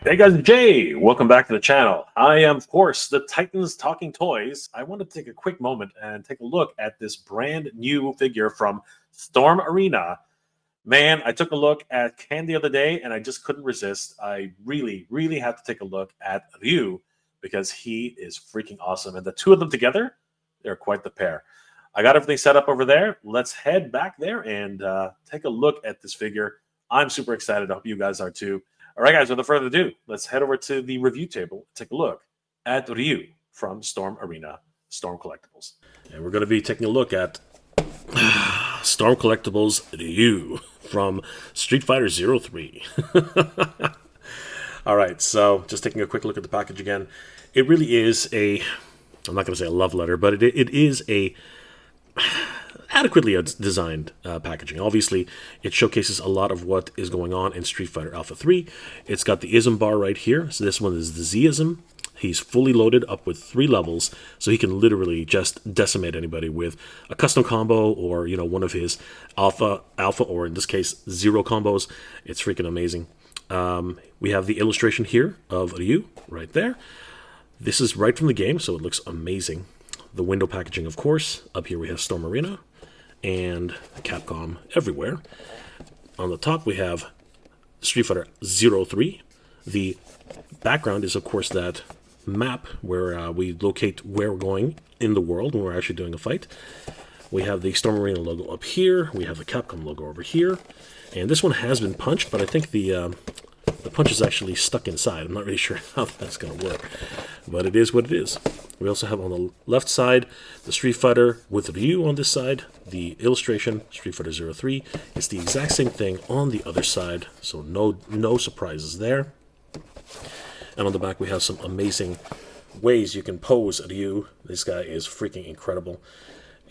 Hey guys, Jay, welcome back to the channel. I am, of course, the Titans Talking Toys. I want to take a quick moment and take a look at this brand new figure from Storm Arena. Man, I took a look at Ken the other day and I just couldn't resist. I really had to take a look at Ryu because he is freaking awesome. And the two of them together, they're quite the pair. I got everything set up over there. Let's head back there and take a look at this figure. I'm super excited. I hope you guys are too. All right, guys, without further ado, let's head over to the review table, take a look at Ryu from Storm Arena, Storm Collectibles. And we're going to be taking a look at Storm Collectibles Ryu from Street Fighter 03. All right, so just taking a quick look at the package again. It really is I'm not going to say a love letter, but it is a adequately designed packaging. Obviously, it showcases a lot of what is going on in Street Fighter Alpha 3. It's got the ism bar right here. So this one is the Z-ism. He's fully loaded up with 3 levels, so he can literally just decimate anybody with a custom combo or, one of his alpha, or in this case, 0 combos. It's freaking amazing. We have the illustration here of Ryu right there. This is right from the game, so it looks amazing. The window packaging, of course. Up here we have Storm Arena and Capcom everywhere. On the top we have Street Fighter 03. The background is, of course, that map where we locate where we're going in the world when we're actually doing a fight. We have the Storm Arena logo up here. We have the Capcom logo over here. And this one has been punched, but I think the punch is actually stuck inside. I'm not really sure how that's going to work, but it is what it is. We also have on the left side the Street Fighter with Ryu on this side. The illustration, Street Fighter 03, it's the exact same thing on the other side, so no surprises there. And on the back we have some amazing ways you can pose Ryu. This guy is freaking incredible.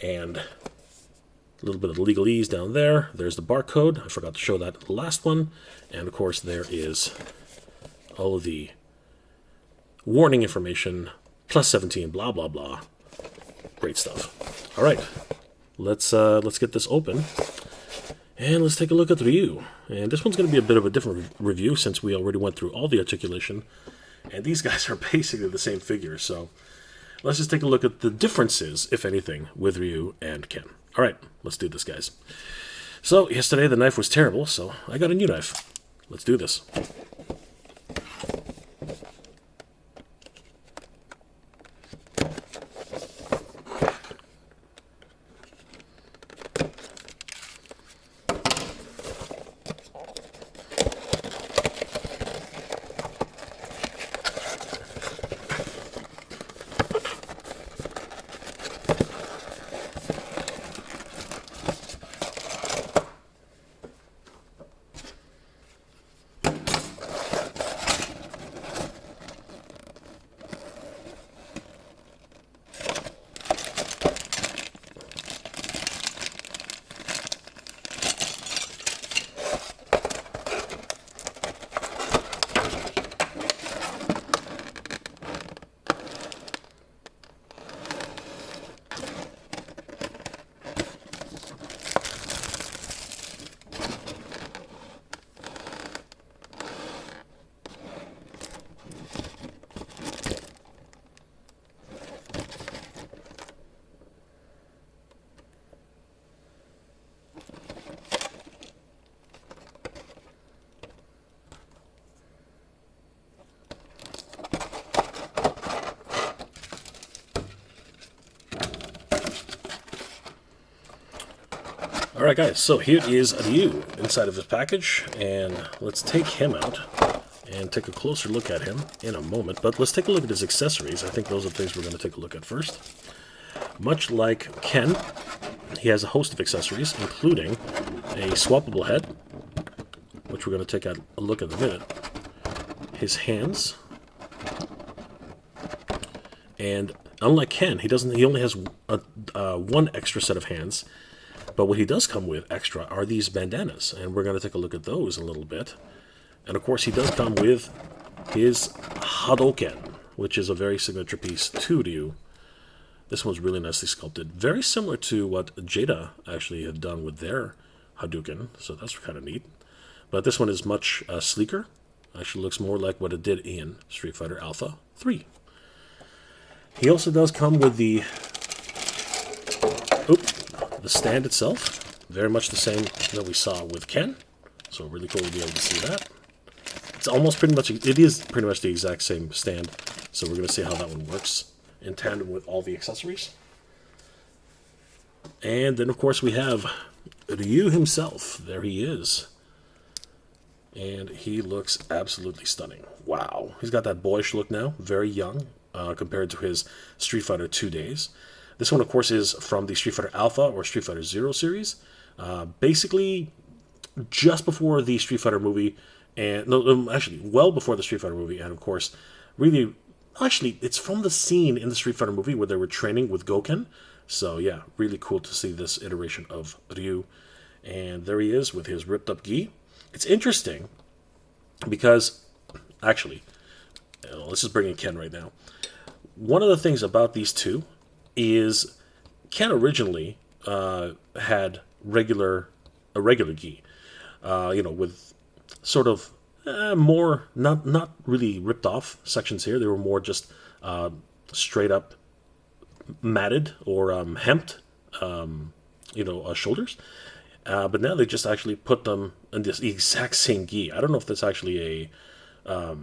And a little bit of legalese down there. There's the barcode. I forgot to show that in the last one. And of course there is all of the warning information, plus 17, blah blah blah. Great stuff. All right, let's get this open and let's take a look at Ryu. And this one's going to be a bit of a different review since we already went through all the articulation, and these guys are basically the same figure. So let's just take a look at the differences, if anything, with Ryu and Ken. All right, let's do this, guys. So yesterday the knife was terrible, so I got a new knife. Let's do this. Alright guys, so here is Ryu inside of his package, and let's take him out and take a closer look at him in a moment. But let's take a look at his accessories. I think those are the things we're going to take a look at first. Much like Ken, he has a host of accessories, including a swappable head, which we're going to take a look at in a minute. His hands, and unlike Ken, he only has one extra set of hands. But what he does come with extra are these bandanas, and we're going to take a look at those in a little bit. And of course he does come with his Hadoken, which is a very signature piece to Ryu. This one's really nicely sculpted. Very similar to what Jada actually had done with their Hadouken, so that's kind of neat. But this one is much sleeker, Actually looks more like what it did in Street Fighter Alpha 3. He also does come with the stand itself. Very much the same that we saw with Ken. So really cool to be able to see that. It's almost pretty much, it is pretty much the exact same stand. So we're going to see how that one works in tandem with all the accessories. And then of course we have Ryu himself. There he is. And he looks absolutely stunning. Wow. He's got that boyish look now. Very young compared to his Street Fighter 2 days. This one, of course, is from the Street Fighter Alpha or Street Fighter Zero series. Basically, just before the Street Fighter movie. And no, actually, well before the Street Fighter movie. And, of course, really, actually, it's from the scene in the Street Fighter movie where they were training with Goken. So, yeah, really cool to see this iteration of Ryu. And there he is with his ripped-up gi. It's interesting because, actually, let's just bring in Ken right now. One of the things about these two is Ken originally had a regular gi, with sort of more not really ripped off sections here. They were more just straight up matted or hemped, shoulders. But now they just actually put them in this exact same gi. I don't know if that's actually a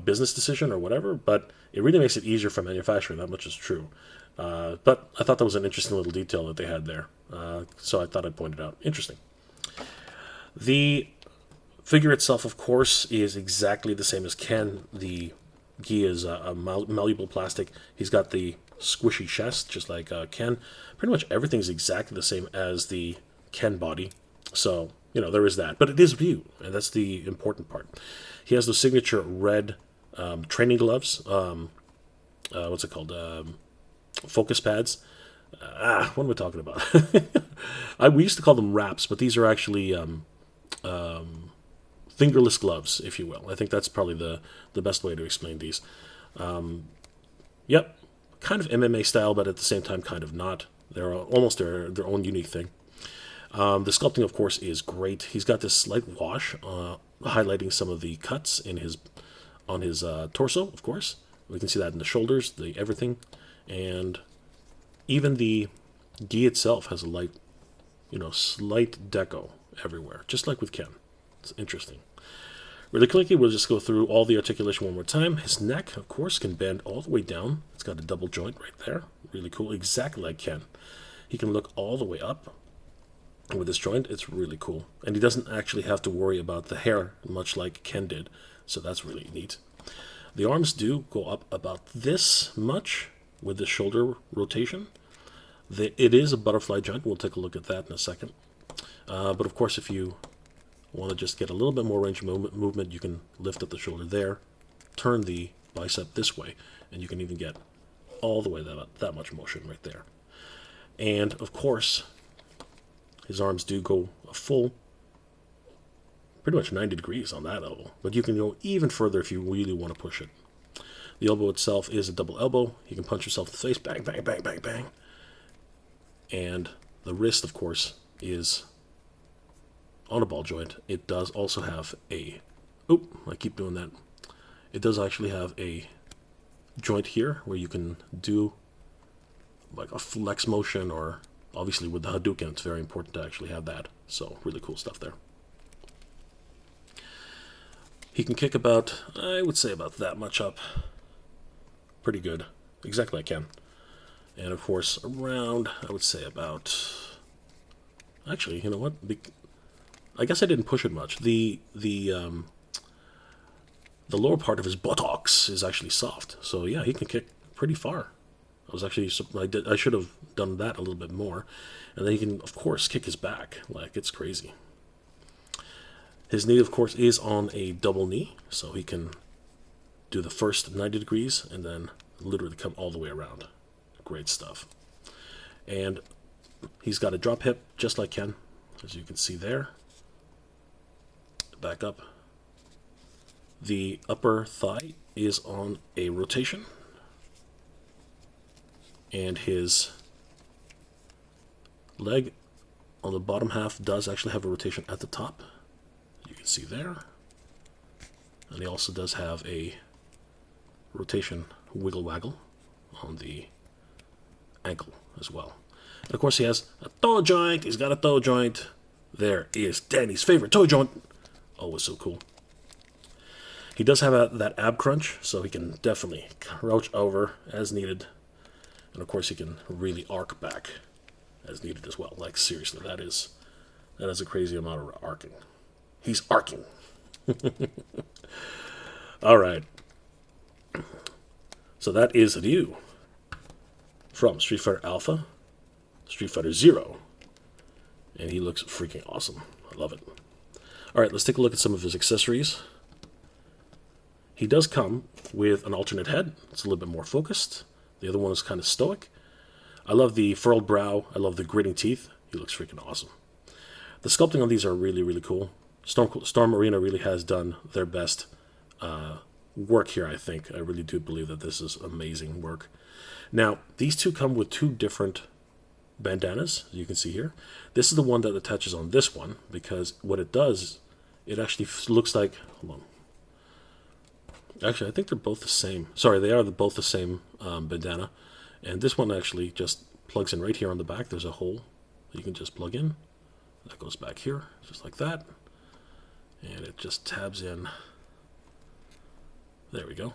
business decision or whatever, but it really makes it easier for manufacturing. That much is true. But I thought that was an interesting little detail that they had there. So I thought I'd point it out. Interesting. The figure itself, of course, is exactly the same as Ken. The gi is a malleable plastic. He's got the squishy chest, just like Ken. Pretty much everything's exactly the same as the Ken body. So, there is that. But it is Ryu, and that's the important part. He has the signature red training gloves. What's it called? Focus pads. What am I talking about? We used to call them wraps, but these are actually fingerless gloves, if you will. I think that's probably the best way to explain these. Yep, kind of MMA style, but at the same time, kind of not. They're almost their own unique thing. The sculpting, of course, is great. He's got this slight wash, highlighting some of the cuts on his torso, of course. We can see that in the shoulders, the everything. And even the gi itself has a light, slight deco everywhere, just like with Ken. It's interesting. Really quickly, we'll just go through all the articulation one more time. His neck, of course, can bend all the way down. It's got a double joint right there. Really cool, exactly like Ken. He can look all the way up with this joint. It's really cool. And he doesn't actually have to worry about the hair, much like Ken did. So that's really neat. The arms do go up about this much with the shoulder rotation. It is a butterfly joint. We'll take a look at that in a second. But of course, if you want to just get a little bit more range of movement, you can lift up the shoulder there, turn the bicep this way, and you can even get all the way that much motion right there. And of course, his arms do go a full, pretty much 90 degrees on that elbow. But you can go even further if you really want to push it. The elbow itself is a double elbow. You can punch yourself in the face, bang, bang, bang, bang, bang. And the wrist, of course, is on a ball joint. It does also have I keep doing that. It does actually have a joint here where you can do like a flex motion, or obviously with the Hadouken, it's very important to actually have that. So really cool stuff there. He can kick about, I would say about that much up. Pretty good. Exactly like Ken. And of course, around, I would say about, actually, you know what? I guess I didn't push it much. The lower part of his buttocks is actually soft. So yeah, he can kick pretty far. I should have done that a little bit more. And then he can, of course, kick his back. Like, it's crazy. His knee, of course, is on a double knee. So he can do the first 90 degrees and then literally come all the way around. Great stuff. And he's got a drop hip, just like Ken, as you can see there. Back up. The upper thigh is on a rotation. And his leg on the bottom half does actually have a rotation at the top. You can see there. And he also does have a rotation wiggle waggle on the ankle as well. And of course he has a toe joint. He's got a toe joint. There is Danny's favorite toe joint. Always so cool. He does have that ab crunch, so he can definitely crouch over as needed. And of course he can really arc back as needed as well. Like seriously, that is a crazy amount of arcing. He's arcing. All right. So that is Ryu from Street Fighter Alpha, Street Fighter Zero, and he looks freaking awesome. I love it. All right, let's take a look at some of his accessories. He does come with an alternate head. It's a little bit more focused. The other one is kind of stoic. I love the furrowed brow. I love the gritting teeth. He looks freaking awesome. The sculpting on these are really, really cool. Storm Arena really has done their best work here, I think. I really do believe that this is amazing work. Now, these two come with two different bandanas, as you can see here. This is the one that attaches on this one, because what it does, it actually looks like... Hold on. Actually, I think they're both the same. Sorry, they are both the same bandana. And this one actually just plugs in right here on the back. There's a hole that you can just plug in. That goes back here, just like that. And it just tabs in. There we go.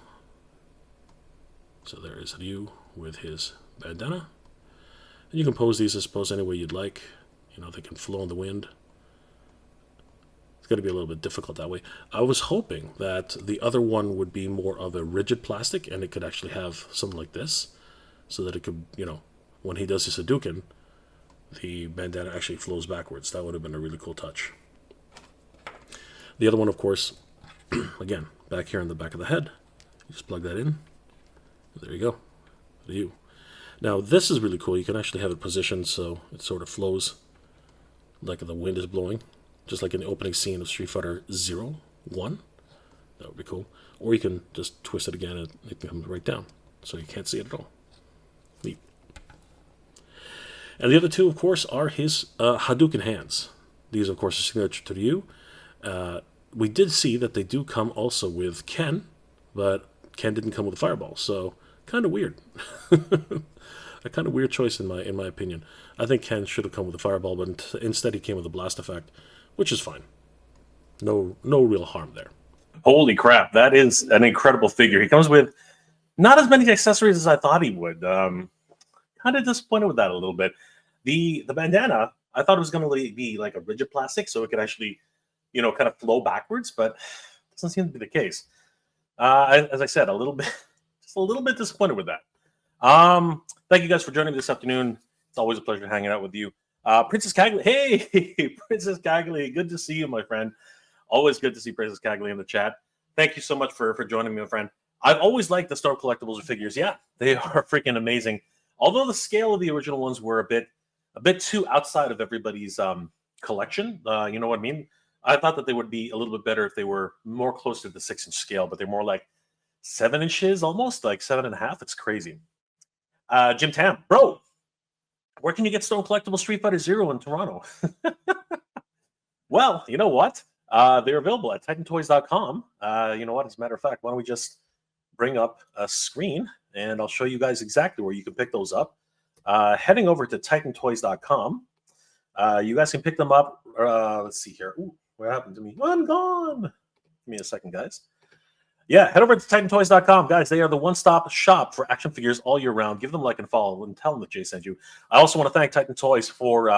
So there is Ryu with his bandana. And you can pose these, I suppose, any way you'd like. You know, they can flow in the wind. It's going to be a little bit difficult that way. I was hoping that the other one would be more of a rigid plastic and it could actually have something like this so that it could, you know, when he does his Hadouken, the bandana actually flows backwards. That would have been a really cool touch. The other one, of course, again, back here on the back of the head. You just plug that in. There you go. Ryu. Now, this is really cool. You can actually have it positioned so it sort of flows like the wind is blowing. Just like in the opening scene of Street Fighter 1. That would be cool. Or you can just twist it again and it comes right down. So you can't see it at all. Neat. And the other two, of course, are his Hadouken hands. These, of course, are signature to Ryu. We did see that they do come also with Ken, but Ken didn't come with a fireball. So, kind of weird. A kind of weird choice in my opinion. I think Ken should have come with a fireball, but instead he came with a blast effect, which is fine. No real harm there. Holy crap, that is an incredible figure. He comes with not as many accessories as I thought he would. Kind of disappointed with that a little bit. The bandana, I thought it was going to be like a rigid plastic, so it could actually, you know, kind of flow backwards, but it doesn't seem to be the case. As I said, just a little bit disappointed with that. Thank you guys for joining me this afternoon. It's always a pleasure hanging out with you. Princess Cagley. Hey, Princess Cagley. Good to see you, my friend. Always good to see Princess Cagley in the chat. Thank you so much for joining me, my friend. I've always liked the Storm Collectibles figures. Yeah, they are freaking amazing. Although the scale of the original ones were a bit too outside of everybody's collection. You know what I mean? I thought that they would be a little bit better if they were more close to the 6-inch scale, but they're more like 7 inches, almost like 7.5. It's crazy. Jim Tam, bro, where can you get Stone Collectible Street Fighter Zero in Toronto? Well, you know what? They're available at TitanToys.com. You know what? As a matter of fact, why don't we just bring up a screen and I'll show you guys exactly where you can pick those up. Heading over to TitanToys.com, you guys can pick them up. Let's see here. Ooh, what happened to me? I'm gone. Give me a second, guys. Yeah, head over to TitanToys.com, guys. They are the one-stop shop for action figures all year round. Give them a like and follow and tell them that Jay sent you. I also want to thank Titan Toys for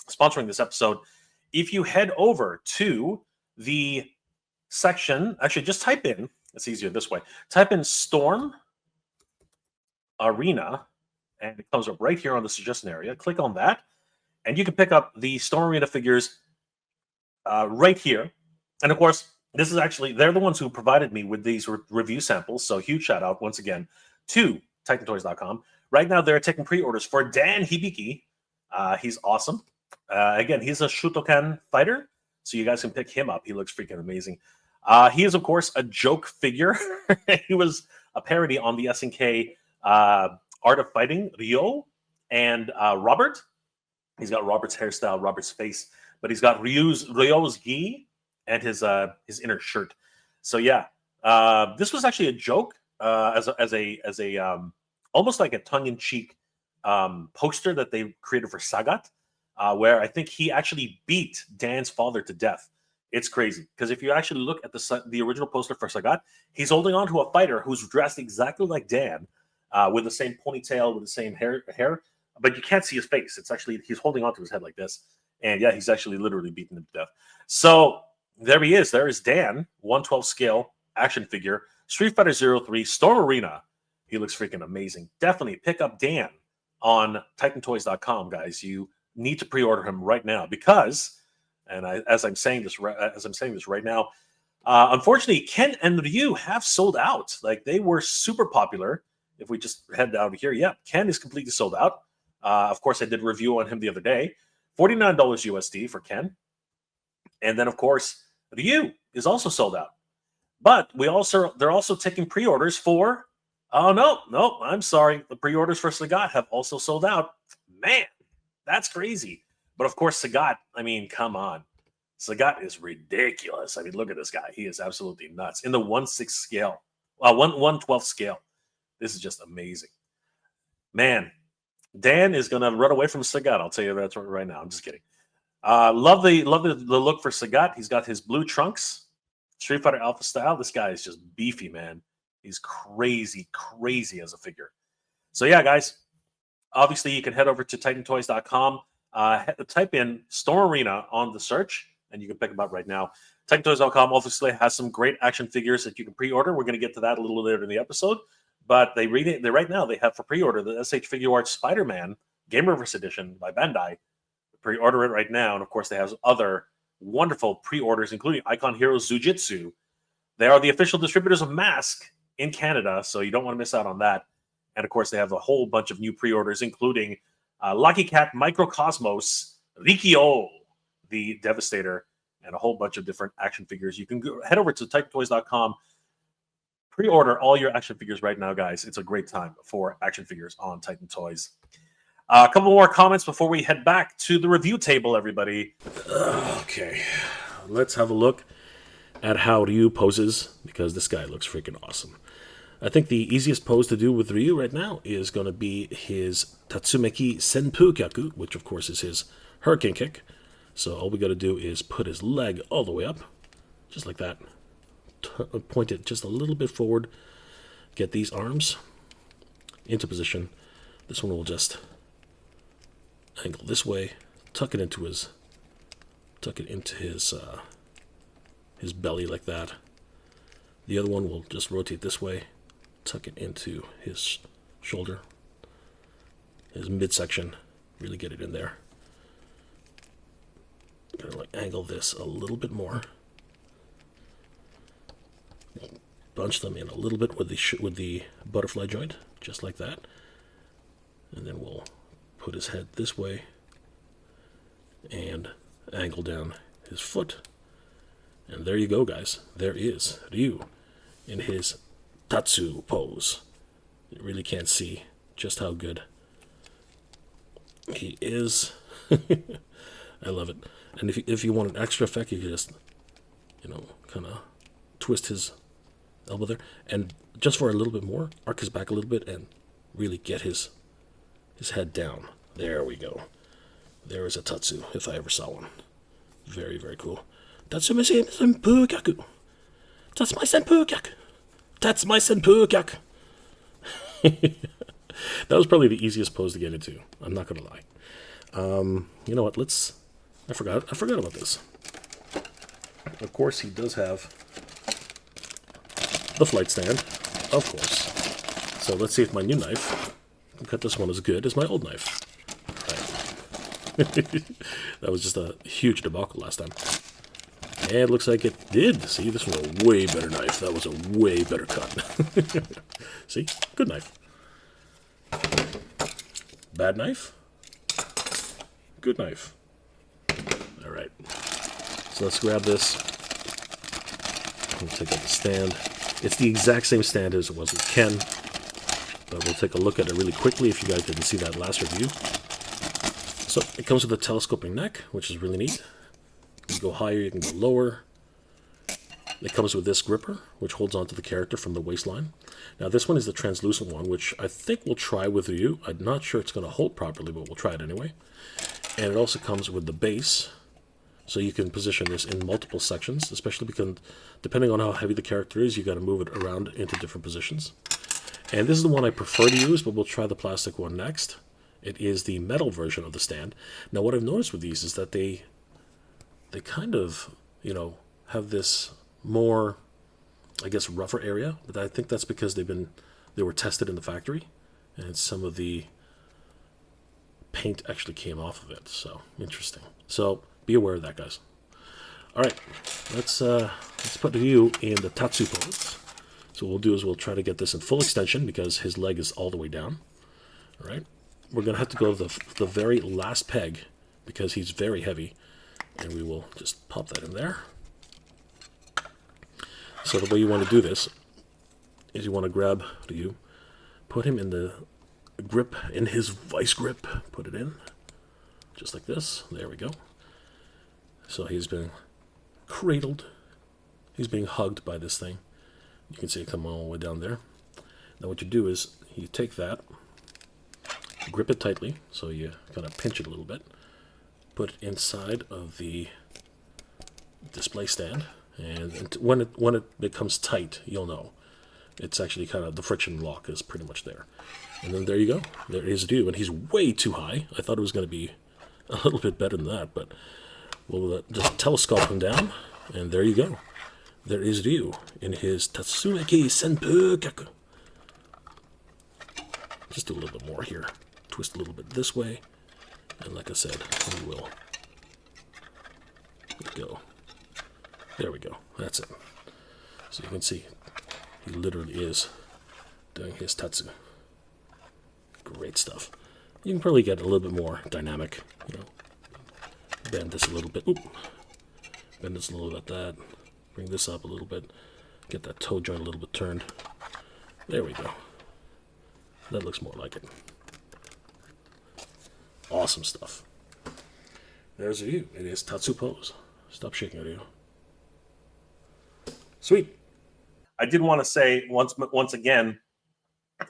sponsoring this episode. If you head over to the section, actually just type in, it's easier this way, type in Storm Arena, and it comes up right here on the suggestion area. Click on that, and you can pick up the Storm Arena figures right here. And of course, this is actually, they're the ones who provided me with these review samples. So huge shout out once again to TitanToys.com. Right now, they're taking pre-orders for Dan Hibiki. He's awesome. Again, he's a Shutokan fighter, so you guys can pick him up. He looks freaking amazing. He is, of course, a joke figure. He was a parody on the SNK Art of Fighting, Ryo and Robert. He's got Robert's hairstyle, Robert's face, but he's got Ryo's gi and his inner shirt. So yeah, This was actually a joke, as a almost like a tongue-in-cheek poster that they created for Sagat, where I think he actually beat Dan's father to death. It's crazy because if you actually look at the original poster for Sagat, he's holding on to a fighter who's dressed exactly like Dan, with the same ponytail, with the same hair, but you can't see his face. It's actually he's holding onto his head like this, and yeah, he's actually literally beaten him to death. So there he is. There is Dan, 1/12 scale action figure, Street Fighter 03 Storm Arena. He looks freaking amazing. Definitely pick up Dan on TitanToys.com, guys. You need to pre-order him right now because, and as I'm saying this right now, unfortunately, Ken and Ryu have sold out. Like they were super popular. If we just head down here, yeah, Ken is completely sold out. Of course, I did a review on him the other day. $49 USD for Ken, and then of course Ryu is also sold out. But they're also taking pre-orders for. Oh no, I'm sorry. The pre-orders for Sagat have also sold out. Man, that's crazy. But of course, Sagat, I mean, come on. Sagat is ridiculous. I mean, look at this guy. He is absolutely nuts. In the 1/6 scale. 1/12 scale. This is just amazing. Man, Dan is gonna run away from Sagat. I'll tell you that right now. I'm just kidding. Love the look for Sagat. He's got his blue trunks, Street Fighter Alpha style. This guy is just beefy, man. He's crazy as a figure. So yeah, guys, obviously you can head over to TitanToys.com, type in Storm Arena on the search, and you can pick them up right now. TitanToys.com obviously has some great action figures that you can pre-order. We're going to get to that a little later in the episode, but right now they have for pre-order the SH Figure Arts Spider-Man Gamerverse Edition by Bandai. Pre-order it right now, and of course they have other wonderful pre-orders, including Icon Heroes Zujitsu. They are the official distributors of Mask in Canada, so you don't want to miss out on that. And of course, they have a whole bunch of new pre-orders, including Lucky Cat, Microcosmos, Rikio, the Devastator, and a whole bunch of different action figures. You can head over to TitanToys.com, pre-order all your action figures right now, guys. It's a great time for action figures on Titan Toys. A couple more comments before we head back to the review table, everybody. Okay, let's have a look at how Ryu poses, because this guy looks freaking awesome. I think the easiest pose to do with Ryu right now is going to be his Tatsumeki Senpu Kyaku, which of course is his Hurricane Kick. So all we got to do is put his leg all the way up, just like that. Point it just a little bit forward. Get these arms into position. This one will just angle this way, tuck it into his belly like that. The other one will just rotate this way, tuck it into his shoulder, his midsection, really get it in there. Kind of like angle this a little bit more. Bunch them in a little bit with the butterfly joint, just like that. And then we'll put his head this way and angle down his foot. And there you go, guys. There is Ryu in his Tatsu pose. You really can't see just how good he is. I love it. And if you want an extra effect, you can just, kind of twist his elbow there. And just for a little bit more, arc his back a little bit and really get his head down. There we go. There is a Tatsu, if I ever saw one. Very, very cool. Tatsumeki Senpu Kyaku. That's my Senpu Kyaku. That's my Senpu Kyaku. That was probably the easiest pose to get into. I'm not going to lie. You know what? I forgot about this. Of course, he does have the flight stand. Of course. So let's see if my new knife can cut this one as good as my old knife. Right. That was just a huge debacle last time. And it looks like it did. See, this was a way better knife. That was a way better cut. See? Good knife. Bad knife? Good knife. All right. So let's grab this. We'll take out the stand. It's the exact same stand as it was with Ken. But we'll take a look at it really quickly if you guys didn't see that last review. So it comes with a telescoping neck, which is really neat. You can go higher, you can go lower. It comes with this gripper, which holds onto the character from the waistline. Now this one is the translucent one, which I think we'll try with Ryu. I'm not sure it's going to hold properly, but we'll try it anyway. And it also comes with the base, so you can position this in multiple sections, especially because depending on how heavy the character is, you got to move it around into different positions. And this is the one I prefer to use, but we'll try the plastic one next. It is the metal version of the stand. Now what I've noticed with these is that they kind of, have this more, I guess, rougher area, but I think that's because they were tested in the factory, and some of the paint actually came off of it. So interesting. So be aware of that, guys. All right, let's put Ryu in the Tatsu pose. So what we'll do is we'll try to get this in full extension because his leg is all the way down. All right, we're gonna have to go to the very last peg because he's very heavy, and we will just pop that in there. So the way you want to do this is you want to grab Ryu, put him in the grip, in his vice grip, put it in, just like this. There we go. So he's been cradled. He's being hugged by this thing. You can see it come all the way down there. Now what you do is you take that, grip it tightly, so you kind of pinch it a little bit, put it inside of the display stand, and when it becomes tight, you'll know. It's actually kind of, the friction lock is pretty much there. And then there you go. There is Ryu, and he's way too high. I thought it was going to be a little bit better than that, but we'll just telescope him down, and there you go. There is Ryu in his Tatsumeki Senpu. Just do a little bit more here. Twist a little bit this way, and like I said, we will go. There we go. That's it. So you can see he literally is doing his tatsu. Great stuff. You can probably get a little bit more dynamic. Bend this a little bit. Oop. Bend this a little bit. That. Bring this up a little bit. Get that toe joint a little bit turned. There we go. That looks more like it. Awesome stuff. There's Ryu. It is Tatsu pose. Stop shaking, Ryu. Sweet. I did want to say once again,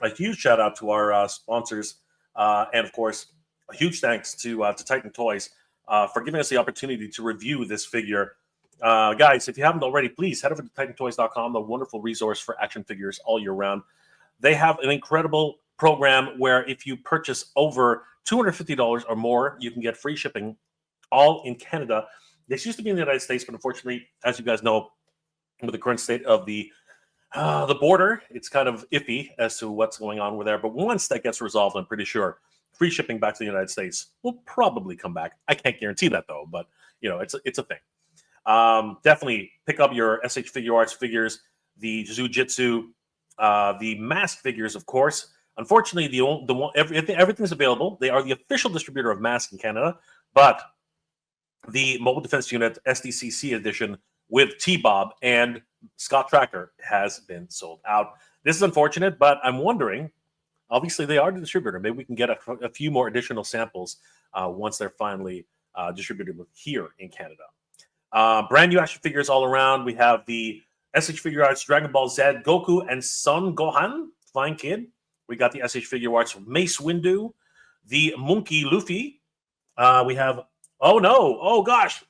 a huge shout out to our sponsors, and of course, a huge thanks to Titan Toys for giving us the opportunity to review this figure. Guys, if you haven't already, please head over to TitanToys.com, the wonderful resource for action figures all year round. They have an incredible program where if you purchase over $250 or more, you can get free shipping all in Canada. This used to be in the United States, but unfortunately, as you guys know, with the current state of the border, it's kind of iffy as to what's going on with there. But once that gets resolved, I'm pretty sure free shipping back to the United States will probably come back. I can't guarantee that though, but it's a thing. Definitely pick up your SH Figure Arts figures, the Jujitsu, the Mask figures, of course. Unfortunately, everything's available. They are the official distributor of Mask in Canada, but the Mobile Defense Unit SDCC edition with T-Bob and Scott Tracker has been sold out. This is unfortunate, but I'm wondering, obviously they are the distributor. Maybe we can get a few more additional samples once they're finally distributed here in Canada. Brand new action figures all around. We have the SH Figure Arts Dragon Ball Z Goku and Son Gohan, Flying Kid. We got the SH Figure Arts Mace Windu, the Monkey Luffy. We have, oh gosh,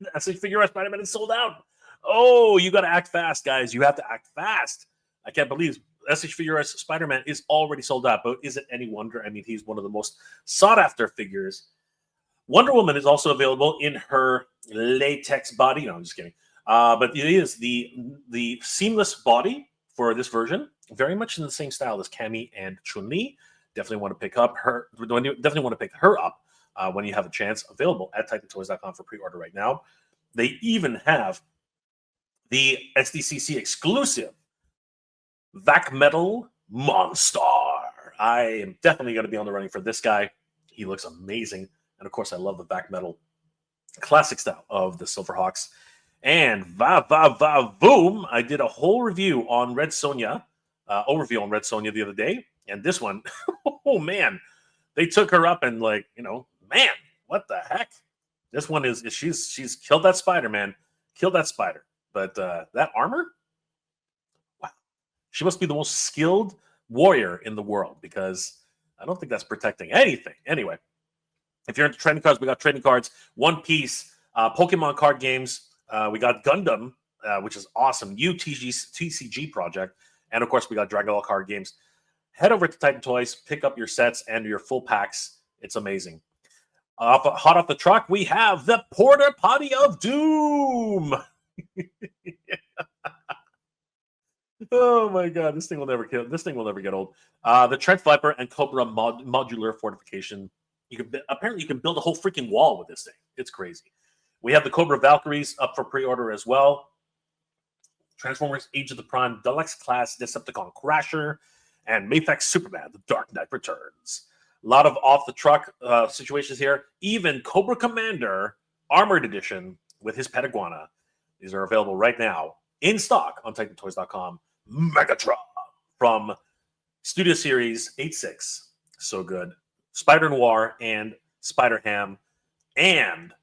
the SH Figure Arts Spider-Man is sold out. Oh, you got to act fast, guys. You have to act fast. I can't believe SH Figure Arts Spider-Man is already sold out, but is it any wonder? I mean, he's one of the most sought-after figures. Wonder Woman is also available in her latex body. No, I'm just kidding. But it is the seamless body for this version, very much in the same style as Cammy and Chun-Li. Definitely want to pick her up when you have a chance. Available at TitanToys.com for pre-order right now. They even have the SDCC exclusive Vac Metal Monstar. I am definitely going to be on the running for this guy. He looks amazing. And of course, I love the Vac Metal classic style of the Silverhawks. And boom! I did a whole review on Red Sonja, overview on Red Sonja the other day. And this one, oh man, they took her up and man, what the heck? This one she's killed that spider, man. Killed that spider. But that armor, wow. She must be the most skilled warrior in the world because I don't think that's protecting anything. Anyway, if you're into trading cards, we got trading cards, One Piece, Pokemon card games. We got Gundam, which is awesome. TCG project. And of course, we got Dragon Ball card games. Head over to Titan Toys, pick up your sets and your full packs. It's amazing. Hot off the truck, we have the Porter Potty of Doom. Oh my god, this thing will never kill. This thing will never get old. The Trent Viper and Cobra modular fortification. Apparently you can build a whole freaking wall with this thing. It's crazy. We have the Cobra Valkyries up for pre-order as well. Transformers Age of the Prime Deluxe Class Decepticon Crasher and Mafex Superman The Dark Knight Returns. A lot of off-the-truck situations here. Even Cobra Commander Armored Edition with his pet iguana. These are available right now in stock on TitanToys.com. Megatron from Studio Series 86. So good. Spider Noir and Spider Ham and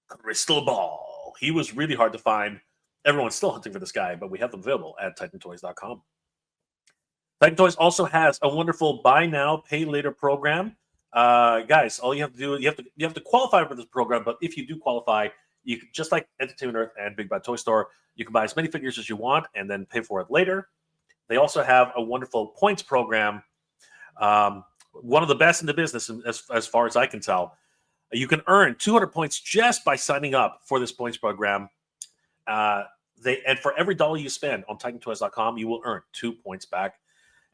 Crystal Ball. He was really hard to find. Everyone's still hunting for this guy, but we have them available at TitanToys.com. Titan Toys also has a wonderful buy now, pay later program. Guys, all you have to do, you have to qualify for this program, but if you do qualify, you can, just like Entertainment Earth and Big Bad Toy Store, you can buy as many figures as you want and then pay for it later. They also have a wonderful points program, one of the best in the business as far as I can tell. You can earn 200 points just by signing up for this points program. And for every dollar you spend on TitanToys.com, you will earn 2 points back.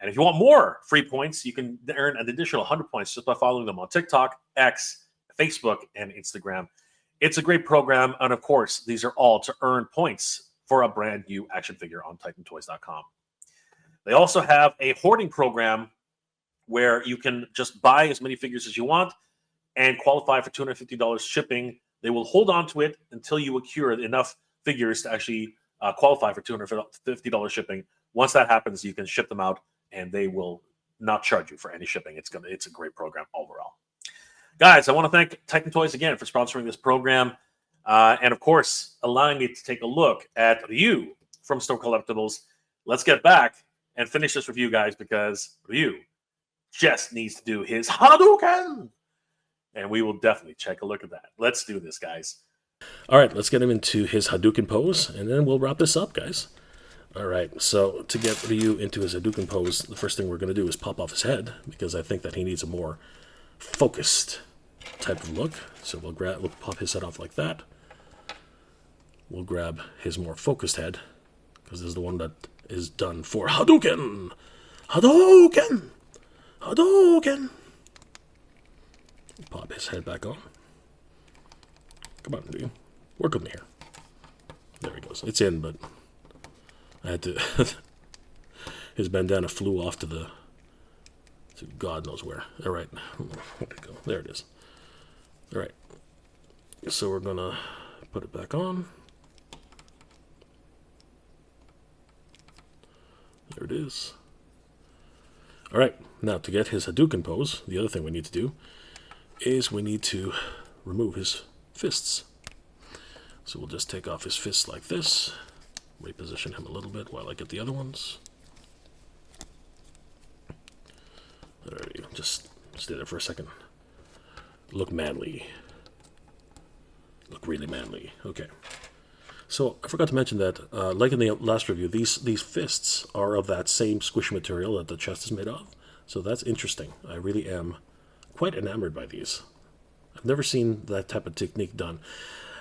And if you want more free points, you can earn an additional 100 points just by following them on TikTok, X, Facebook, and Instagram. It's a great program. And of course, these are all to earn points for a brand new action figure on TitanToys.com. They also have a hoarding program where you can just buy as many figures as you want and qualify for $250 shipping. They will hold on to it until you accrue enough figures to actually qualify for $250 shipping. Once that happens, you can ship them out and they will not charge you for any shipping. It's a great program overall. Guys, I want to thank Titan Toys again for sponsoring this program. And of course, allowing me to take a look at Ryu from Store Collectibles. Let's get back and finish this review, guys, because Ryu just needs to do his Hadouken. And we will definitely take a look at that. Let's do this, guys. All right, let's get him into his Hadouken pose, and then we'll wrap this up, guys. All right, so to get Ryu into his Hadouken pose, the first thing we're going to do is pop off his head, because I think that he needs a more focused type of look. So we'll pop his head off like that. We'll grab his more focused head, because this is the one that is done for Hadouken! Hadouken! Hadouken! Pop his head back on. Come on, Ryu. Work with me here. There he goes. It's in, but I had to... His bandana flew off to God knows where. All right. Where'd it go? There it is. All right. So we're going to put it back on. There it is. All right. Now, to get his Hadouken pose, the other thing we need to do is we need to remove his fists. So we'll just take off his fists like this. Reposition him a little bit while I get the other ones. There you go. Just stay there for a second. Look manly. Look really manly. Okay. So I forgot to mention that, like in the last review, these fists are of that same squishy material that the chest is made of. So that's interesting. I really am quite enamored by these. I've never seen that type of technique done.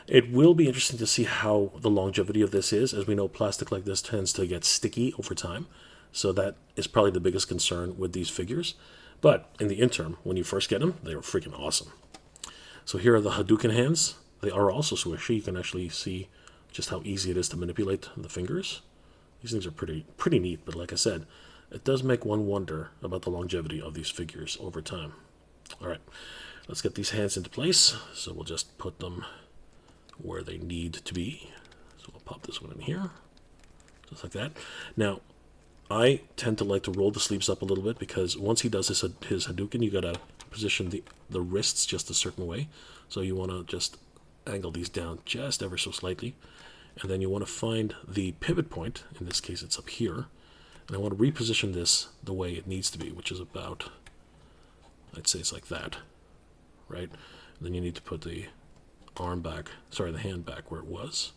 It will be interesting to see how the longevity of this is. As we know, plastic like this tends to get sticky over time. So that is probably the biggest concern with these figures. But in the interim, when you first get them, they are freaking awesome. So here are the Hadouken hands. They are also squishy. You can actually see just how easy it is to manipulate the fingers. These things are pretty neat, but like I said, it does make one wonder about the longevity of these figures over time. All right, let's get these hands into place. So we'll just put them where they need to be. So we'll pop this one in here, just like that. Now, I tend to like to roll the sleeves up a little bit because once he does his Hadouken, you gotta position the wrists just a certain way. So you want to just angle these down just ever so slightly. And then you want to find the pivot point. In this case, it's up here. And I want to reposition this the way it needs to be, which is about, I'd say it's like that, right? And then you need to put the arm back, sorry, the hand back where it was,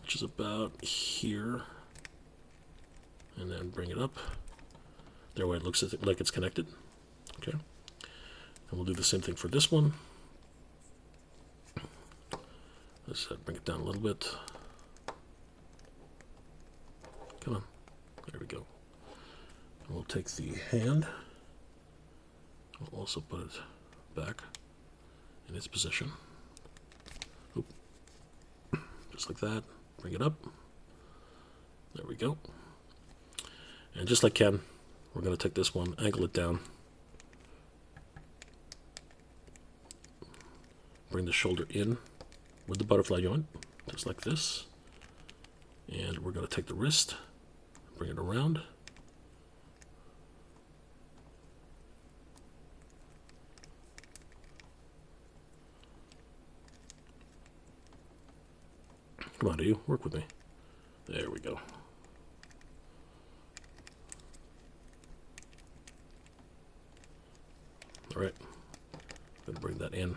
which is about here. And then bring it up. There way it looks like it's connected. Okay. And we'll do the same thing for this one. Let's bring it down a little bit. Come on. There we go. And we'll take the hand. We'll also put it back in its position. Oop. Just like that. Bring it up. There we go. And just like Ken, we're going to take this one, angle it down. Bring the shoulder in with the butterfly joint, just like this. And we're going to take the wrist, bring it around. Come on, do you work with me? There we go. All right, I'm going to bring that in.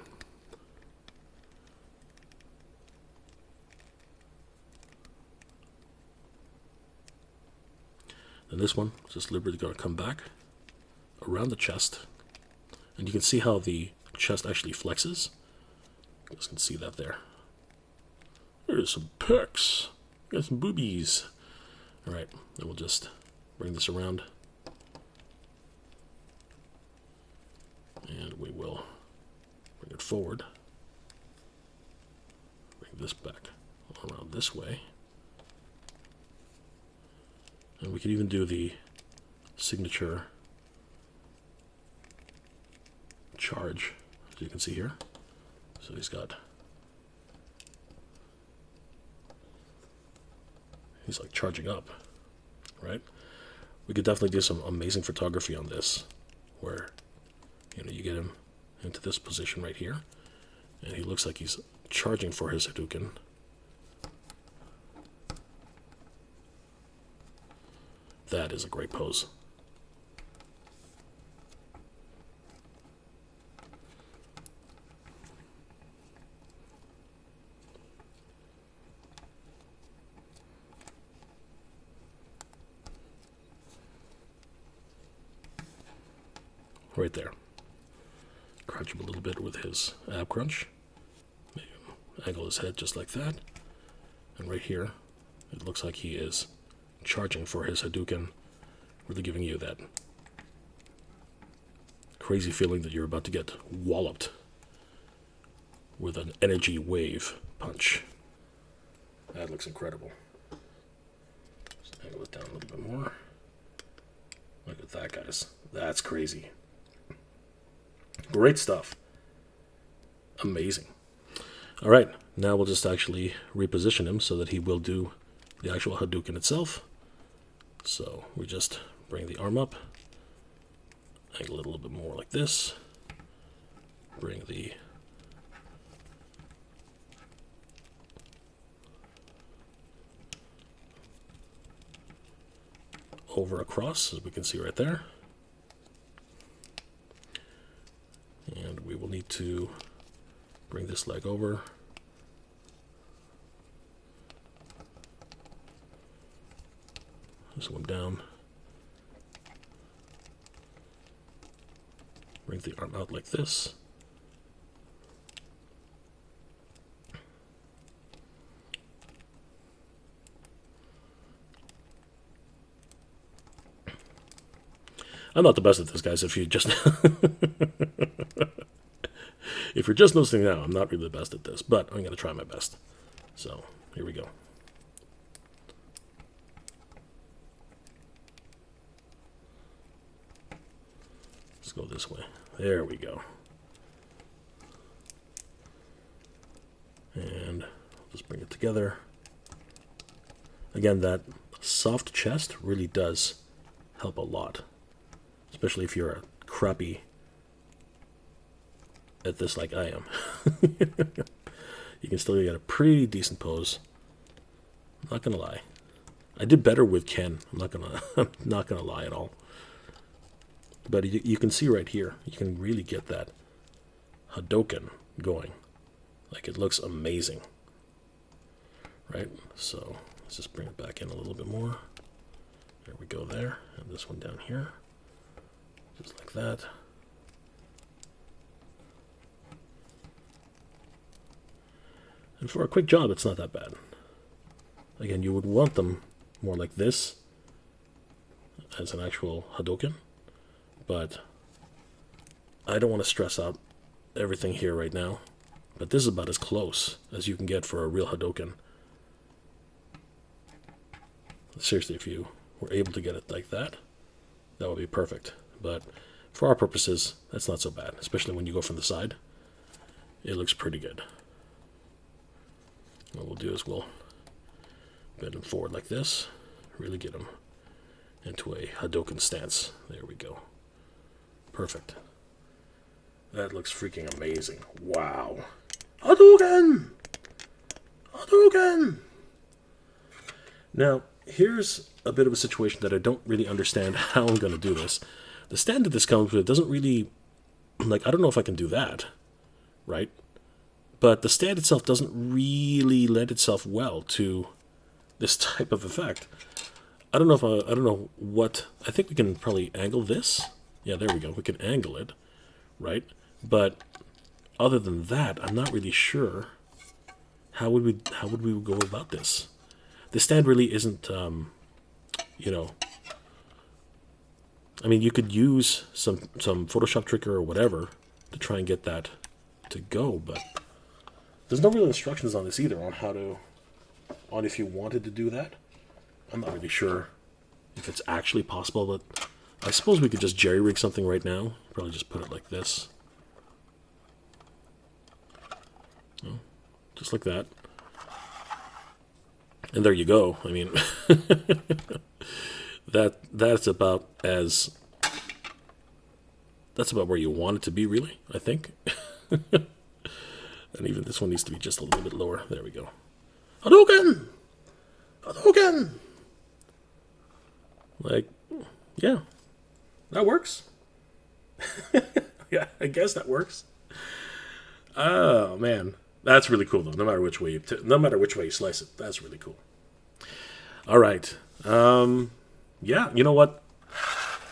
And this one is just deliberately going to come back around the chest. And you can see how the chest actually flexes. You guys can see that there. There's some pecs. Got some boobies. All right, then we'll just bring this around. And we will bring it forward. Bring this back around this way. And we could even do the signature charge, as you can see here. So he's like charging up, right? We could definitely do some amazing photography on this, where you get him into this position right here, and he looks like he's charging for his Hadouken. That is a great pose. Right there. Crunch him a little bit with his ab crunch. Maybe angle his head just like that. And right here, it looks like he is charging for his Hadouken, really giving you that crazy feeling that you're about to get walloped with an energy wave punch. That looks incredible. Just angle it down a little bit more. Look at that, guys. That's crazy. Great stuff. Amazing. All right, now we'll just actually reposition him so that he will do the actual Hadouken itself. So we just bring the arm up, angle it a little bit more like this, bring the over across, as we can see right there. And we will need to bring this leg over. This one down. Bring the arm out like this. I'm not the best at this, guys. If you just if you're just noticing now, I'm not really the best at this, but I'm going to try my best. So here we go. Let's go this way. There we go. And just bring it together. Again, that soft chest really does help a lot. Especially if you're a crappy at this like I am. You can still get a pretty decent pose Not gonna lie. I did better with Ken. I'm not gonna lie at all. But you can see right here, you can really get that Hadouken going. Like, it looks amazing. Right? So let's just bring it back in a little bit more. There we go there. And this one down here. Just like that. And for a quick job, it's not that bad. Again, you would want them more like this as an actual Hadouken. But I don't want to stress out everything here right now. But this is about as close as you can get for a real Hadouken. Seriously, if you were able to get it like that, that would be perfect. But for our purposes, that's not so bad. Especially when you go from the side. It looks pretty good. What we'll do is we'll bend him forward like this. Really get him into a Hadouken stance. There we go. Perfect. That looks freaking amazing. Wow. Hadouken! Hadouken! Now, here's a bit of a situation that I don't really understand how I'm going to do this. The stand that this comes with doesn't really... Like, I don't know if I can do that. Right? But the stand itself doesn't really lend itself well to this type of effect. I don't know what... I think we can probably angle this. Yeah, there we go. We can angle it, right? But other than that, I'm not really sure how would we go about this. The stand really isn't, you know. I mean, you could use some Photoshop trigger or whatever to try and get that to go, but there's no real instructions on this either on if you wanted to do that. I'm not really sure if it's actually possible, but I suppose we could just jerry-rig something right now. Probably just put it like this. Oh, just like that. And there you go. I mean, that's about where you want it to be, really, I think. And even this one needs to be just a little bit lower. There we go. Hadouken! Hadouken! Like, yeah. That works. Yeah, I guess that works. Oh man, that's really cool though. No matter which way you slice it, that's really cool. All right, yeah. You know what?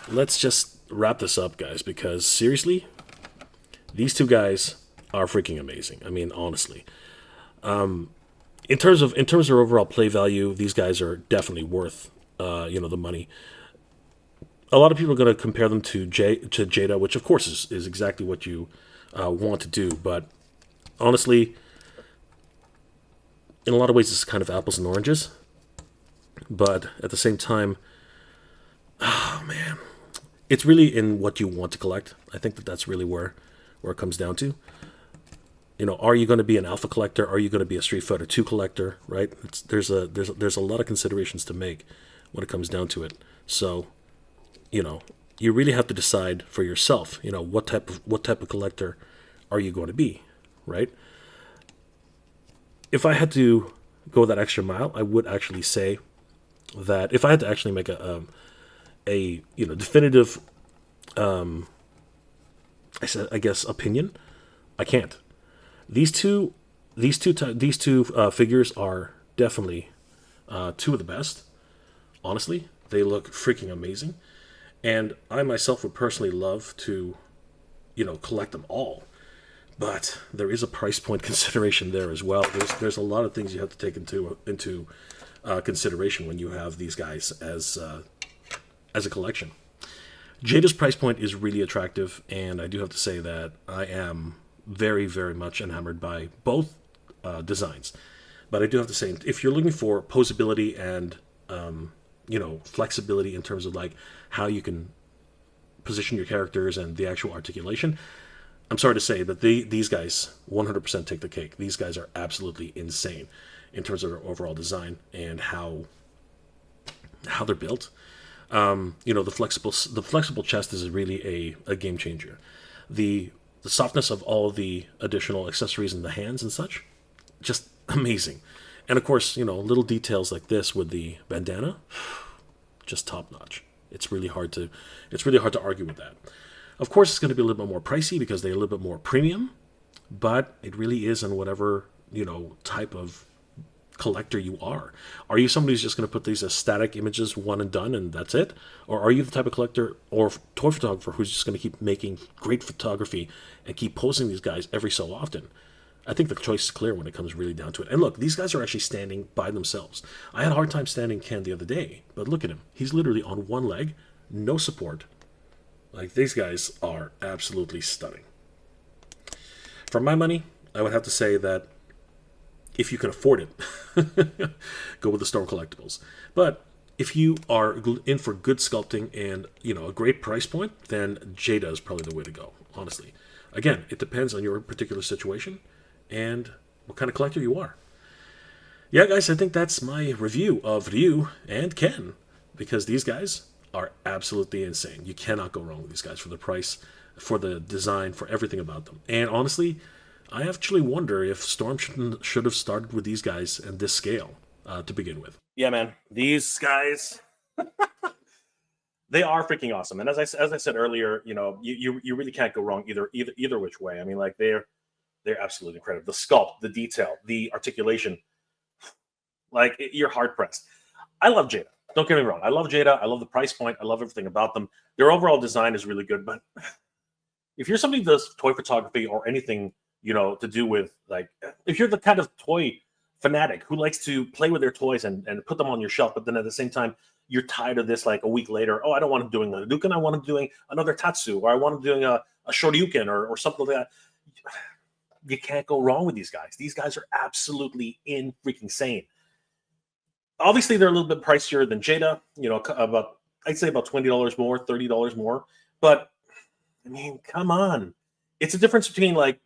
Let's just wrap this up, guys. Because seriously, these two guys are freaking amazing. I mean, honestly, in terms of overall play value, these guys are definitely worth the money. A lot of people are going to compare them to Jada, which of course is exactly what you want to do. But honestly, in a lot of ways, it's kind of apples and oranges. But at the same time, oh man, it's really in what you want to collect. I think that's really where it comes down to. You know, are you going to be an alpha collector? Are you going to be a Street Fighter 2 collector? Right? There's a lot of considerations to make when it comes down to it. So, you know, you really have to decide for yourself, you know, what type of collector are you going to be, right? If I had to go that extra mile, I would actually say that if I had to actually make a definitive I guess opinion, I can't. These two figures are definitely two of the best. Honestly, they look freaking amazing. And I myself would personally love to, collect them all. But there is a price point consideration there as well. There's a lot of things you have to take into consideration when you have these guys as a collection. Jada's price point is really attractive, and I do have to say that I am very, very much enamored by both designs. But I do have to say, if you're looking for posability and flexibility in terms of like how you can position your characters and the actual articulation, I'm sorry to say that these guys 100% take the cake. These guys are absolutely insane in terms of their overall design and how they're built. The flexible chest is really a game changer. The softness of all the additional accessories in the hands and such, just amazing. And of course, little details like this with the bandana, just top notch. It's really hard to argue with that. Of course, it's going to be a little bit more pricey because they're a little bit more premium, but it really is on whatever type of collector you are. Are you somebody who's just going to put these as static images, one and done, and that's it? Or are you the type of collector or toy photographer who's just going to keep making great photography and keep posting these guys every so often? I think the choice is clear when it comes really down to it. And look, these guys are actually standing by themselves. I had a hard time standing Ken the other day, but look at him. He's literally on one leg, no support. Like, these guys are absolutely stunning. For my money, I would have to say that if you can afford it, go with the Storm Collectibles. But if you are in for good sculpting and a great price point, then Jada is probably the way to go, honestly. Again, it depends on your particular situation and what kind of collector you are. Yeah, guys, I think that's my review of Ryu and Ken, because these guys are absolutely insane. You cannot go wrong with these guys for the price, for the design, for everything about them. And honestly, I actually wonder if Storm should have started with these guys and this scale to begin with. Yeah, man, these guys, they are freaking awesome. And as I said earlier, you really can't go wrong either which way. I mean, like, they're absolutely incredible. The sculpt, the detail, the articulation, like, you're hard pressed. I love Jada. Don't get me wrong. I love Jada. I love the price point. I love everything about them. Their overall design is really good. But if you're somebody who does toy photography or anything, to do with, like, if you're the kind of toy fanatic who likes to play with their toys and put them on your shelf, but then at the same time, you're tired of this, like, a week later, oh, I don't want him doing a Hadouken. I want him doing another Tatsu, or I want him doing a Shoryuken or something like that. You can't go wrong with these guys. These guys are absolutely in freaking sane. Obviously, they're a little bit pricier than Jada, I'd say about $20 more, $30 more. But, I mean, come on. It's a difference between, like,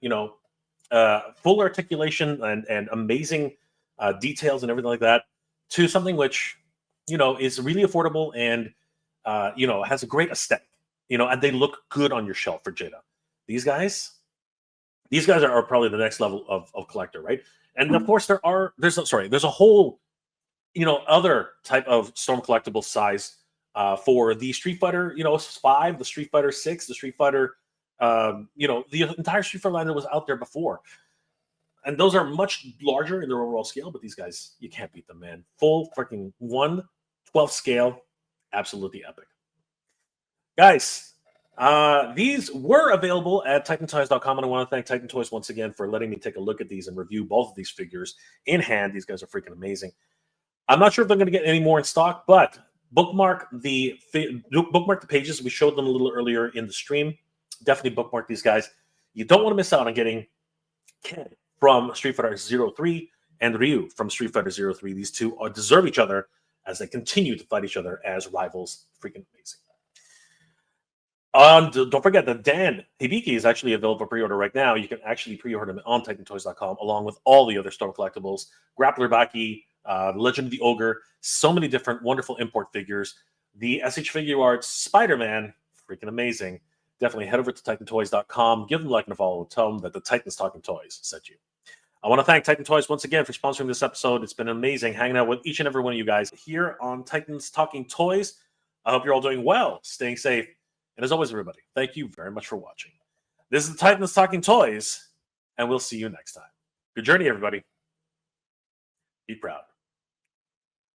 full articulation and amazing details and everything like that, to something which, is really affordable and, has a great aesthetic, and they look good on your shelf for Jada. These guys are probably the next level of collector, right? And of course, there's a whole, other type of Storm collectible size for the Street Fighter, 5, the Street Fighter 6, the Street Fighter, the entire Street Fighter line that was out there before. And those are much larger in their overall scale, but these guys, you can't beat them, man. Full freaking 1/12 scale, absolutely epic. Guys, these were available at TitanToys.com, and I want to thank Titan Toys once again for letting me take a look at these and review both of these figures in hand. These guys are freaking amazing. I'm not sure if they're going to get any more in stock, but bookmark the pages. We showed them a little earlier in the stream. Definitely bookmark these guys. You don't want to miss out on getting Ken from Street Fighter 03 and Ryu from Street Fighter 03. These two deserve each other as they continue to fight each other as rivals. Freaking amazing. Don't forget that Dan Hibiki is actually available for pre-order right now. You can actually pre-order them on TitanToys.com along with all the other Storm collectibles. Grappler Baki, Legend of the Ogre, so many different wonderful import figures. The SH Figure Arts Spider-Man, freaking amazing. Definitely head over to TitanToys.com. Give them a like and a follow. Tell them that the Titans Talking Toys sent you. I want to thank Titan Toys once again for sponsoring this episode. It's been amazing hanging out with each and every one of you guys here on Titans Talking Toys. I hope you're all doing well, staying safe. And as always, everybody, thank you very much for watching. This is the Titans Talking Toys, and we'll see you next time. Good journey, everybody. Be proud.